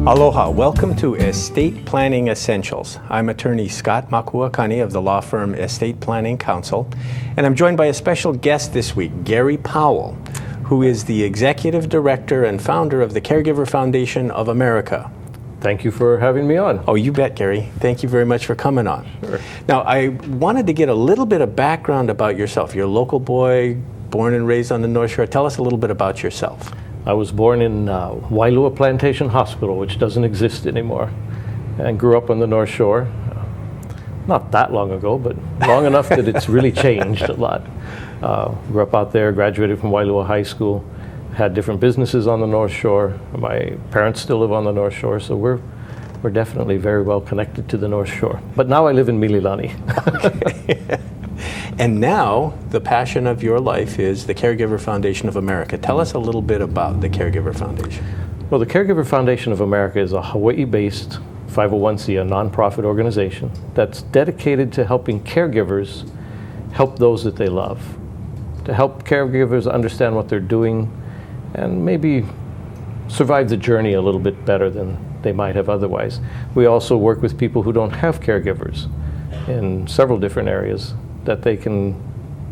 Aloha, welcome to Estate Planning Essentials. I'm attorney Scott Makuakane of the law firm Estate Planning Counsel, and I'm joined by a special guest this week, Gary Powell, who is the executive director and founder of the Caregiver Foundation of America. Thank you for having me on. Oh, you bet, Gary. Thank you very much for coming on. Sure. Now, I wanted to get a little bit of background about yourself. You're a local boy, born and raised on the North Shore. Tell us a little bit about yourself. I was born in Wailua Plantation Hospital, which doesn't exist anymore, and grew up on the North Shore. Not that long ago, but long enough that it's really changed a lot. Grew up out there, graduated from Wailua High School, had different businesses on the North Shore. My parents still live on the North Shore, so we're definitely very well connected to the North Shore. But now I live in Mililani. Okay. And now, the passion of your life is the Caregiver Foundation of America. Tell us a little bit about the Caregiver Foundation. Well, the Caregiver Foundation of America is a Hawaii-based 501c, a nonprofit organization that's dedicated to helping caregivers help those that they love, to help caregivers understand what they're doing and maybe survive the journey a little bit better than they might have otherwise. We also work with people who don't have caregivers in several different areas, that they can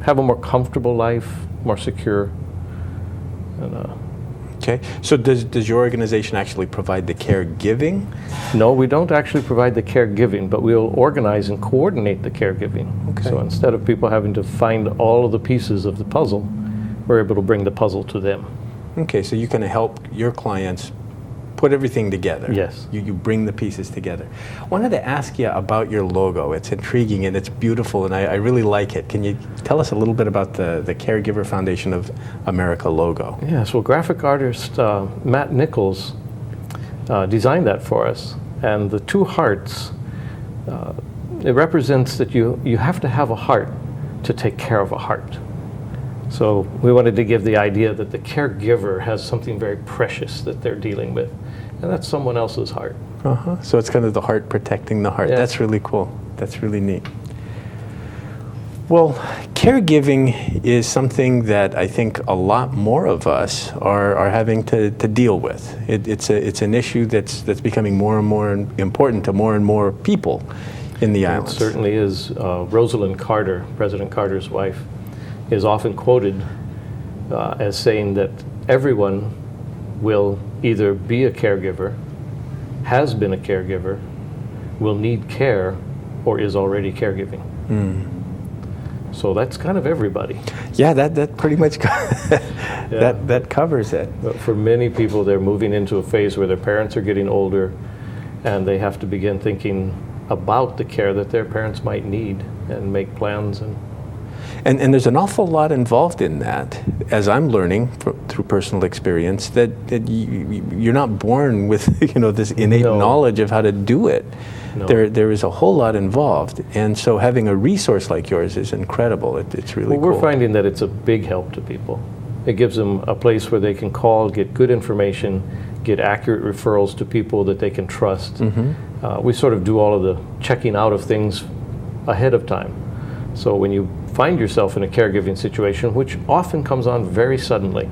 have a more comfortable life, more secure. And, Okay, so does your organization actually provide the caregiving? No, we don't actually provide the caregiving, but we'll organize and coordinate the caregiving. Okay. So instead of people having to find all of the pieces of the puzzle, we're able to bring the puzzle to them. Okay, so you can help your clients put everything together. Yes. You bring the pieces together. I wanted to ask you about your logo. It's intriguing and it's beautiful, and I really like it. Can you tell us a little bit about the Caregiver Foundation of America logo? Yes, well, graphic artist Matt Nichols designed that for us. And the two hearts, it represents that you have to have a heart to take care of a heart. So we wanted to give the idea that the caregiver has something very precious that they're dealing with, and that's someone else's heart. Uh-huh. So it's kind of the heart protecting the heart. Yeah. That's really cool. That's really neat. Well, caregiving is something that I think a lot more of us are having to deal with. It's an issue that's becoming more and more important to more and more people in the islands. It certainly is. Rosalind Carter, President Carter's wife, is often quoted as saying that everyone will either be a caregiver, has been a caregiver, will need care, or is already caregiving. So that's kind of everybody. Yeah, that pretty much that covers it. But for many people, they're moving into a phase where their parents are getting older, and they have to begin thinking about the care that their parents might need and make plans. And there's an awful lot involved in that, as I'm learning through personal experience, that you're not born with this innate knowledge of how to do it. No. There is a whole lot involved, and so having a resource like yours is incredible. It's really cool. We're finding that it's a big help to people. It gives them a place where they can call, get good information, get accurate referrals to people that they can trust. Mm-hmm. We sort of do all of the checking out of things ahead of time. So when you find yourself in a caregiving situation, which often comes on very suddenly,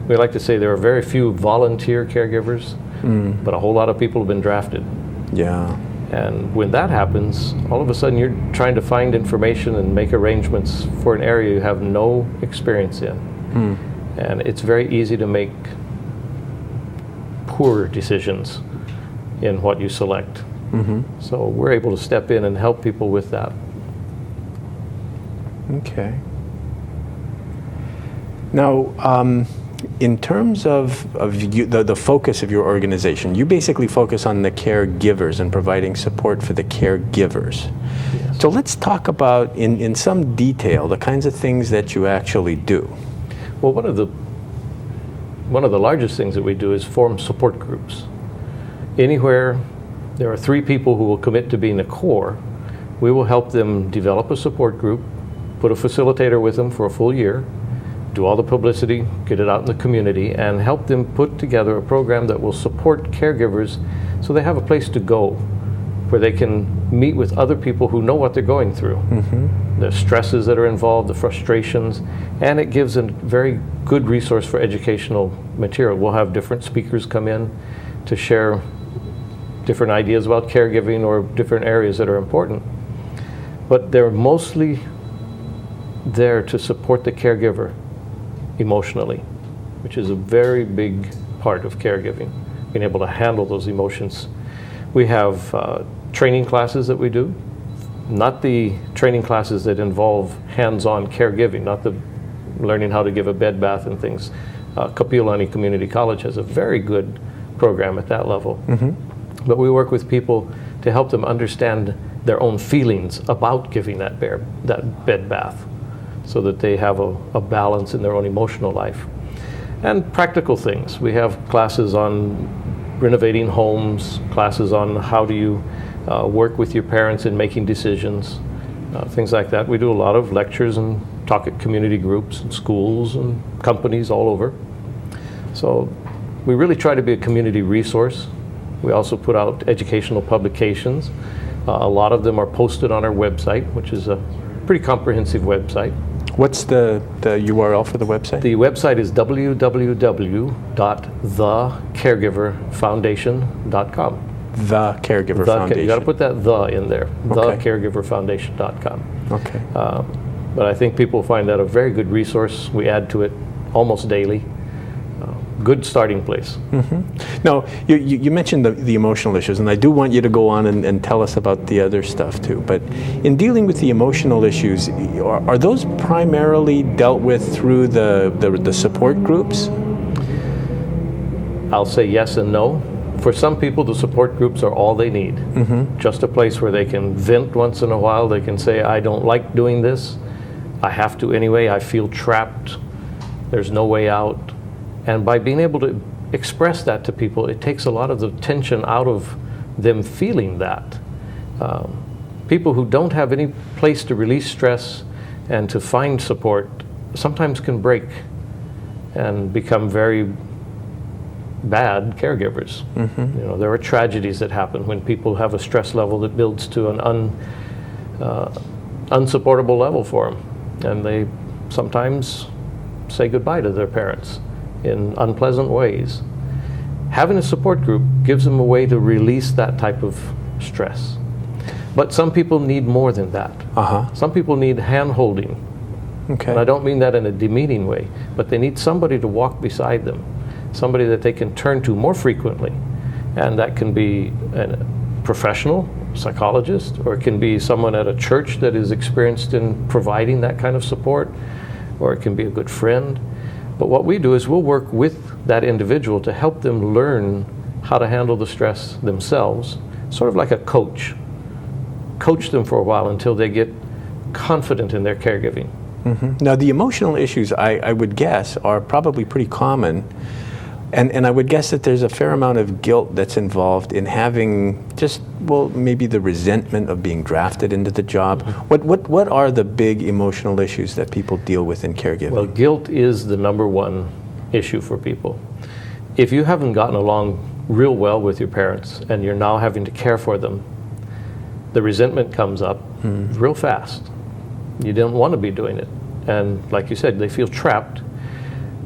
we like to say there are very few volunteer caregivers, but a whole lot of people have been drafted. Yeah. And when that happens, all of a sudden you're trying to find information and make arrangements for an area you have no experience in. And it's very easy to make poor decisions in what you select. Mm-hmm. So we're able to step in and help people with that. Okay. Now, in terms of you, the focus of your organization, you basically focus on the caregivers and providing support for the caregivers. Yes. So let's talk about, in some detail, the kinds of things that you actually do. Well, one of the largest things that we do is form support groups. Anywhere there are 3 people who will commit to being a core, we will help them develop a support group, put a facilitator with them for a full year, do all the publicity, get it out in the community, and help them put together a program that will support caregivers so they have a place to go where they can meet with other people who know what they're going through, the stresses that are involved, the frustrations, and it gives a very good resource for educational material. We'll have different speakers come in to share different ideas about caregiving or different areas that are important. But they're mostly there to support the caregiver emotionally, which is a very big part of caregiving, being able to handle those emotions. We have training classes that we do, not the training classes that involve hands-on caregiving, not the learning how to give a bed bath and things. Kapiolani Community College has a very good program at that level. But we work with people to help them understand their own feelings about giving that bed bath, so that they have a balance in their own emotional life. And practical things. We have classes on renovating homes, classes on how do you work with your parents in making decisions, things like that. We do a lot of lectures and talk at community groups and schools and companies all over. So we really try to be a community resource. We also put out educational publications. A lot of them are posted on our website, which is a pretty comprehensive website. What's the URL for the website? The website is www.thecaregiverfoundation.com. The Caregiver Foundation. You got to put that "the" in there. Okay. Thecaregiverfoundation.com. Okay. But I think people find that a very good resource. We add to it almost daily. Good starting place. Now, you mentioned the emotional issues, and I do want you to go on and tell us about the other stuff too. But in dealing with the emotional issues, are those primarily dealt with through the support groups? I'll say yes and no. For some people, the support groups are all they need. Just a place where they can vent once in a while. They can say, I don't like doing this. I have to anyway. I feel trapped. There's no way out. And by being able to express that to people, it takes a lot of the tension out of them feeling that. People who don't have any place to release stress and to find support sometimes can break and become very bad caregivers. You know, there are tragedies that happen when people have a stress level that builds to an unsupportable level for them, and they sometimes say goodbye to their parents in unpleasant ways. Having a support group gives them a way to release that type of stress. But some people need more than that. Some people need hand-holding. Okay. And I don't mean that in a demeaning way, but they need somebody to walk beside them, somebody that they can turn to more frequently. And that can be a professional psychologist, or it can be someone at a church that is experienced in providing that kind of support, or it can be a good friend. But what we do is we'll work with that individual to help them learn how to handle the stress themselves, sort of like a coach. Coach them for a while until they get confident in their caregiving. Now, the emotional issues, I would guess, are probably pretty common. And I would guess that there's a fair amount of guilt that's involved in having just, well, maybe the resentment of being drafted into the job. What are the big emotional issues that people deal with in caregiving? Well, guilt is the number one issue for people. If you haven't gotten along real well with your parents and you're now having to care for them, the resentment comes up real fast. You don't want to be doing it. And like you said, they feel trapped.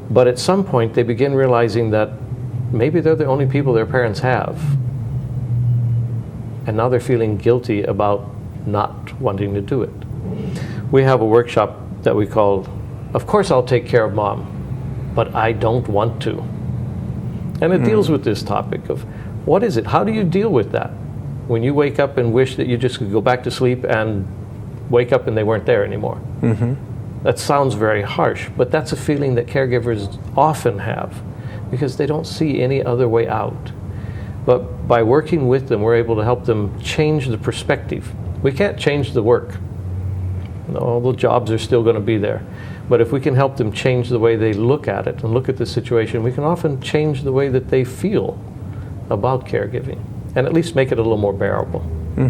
But at some point, they begin realizing that maybe they're the only people their parents have. And now they're feeling guilty about not wanting to do it. We have a workshop that we call, Of Course I'll Take Care of Mom, but I Don't Want to. And it deals with this topic of, what is it? How do you deal with that? When you wake up and wish that you just could go back to sleep and wake up and they weren't there anymore. That sounds very harsh, but that's a feeling that caregivers often have because they don't see any other way out. But by working with them, we're able to help them change the perspective. We can't change the work. All the jobs are still going to be there. But if we can help them change the way they look at it and look at the situation, we can often change the way that they feel about caregiving and at least make it a little more bearable.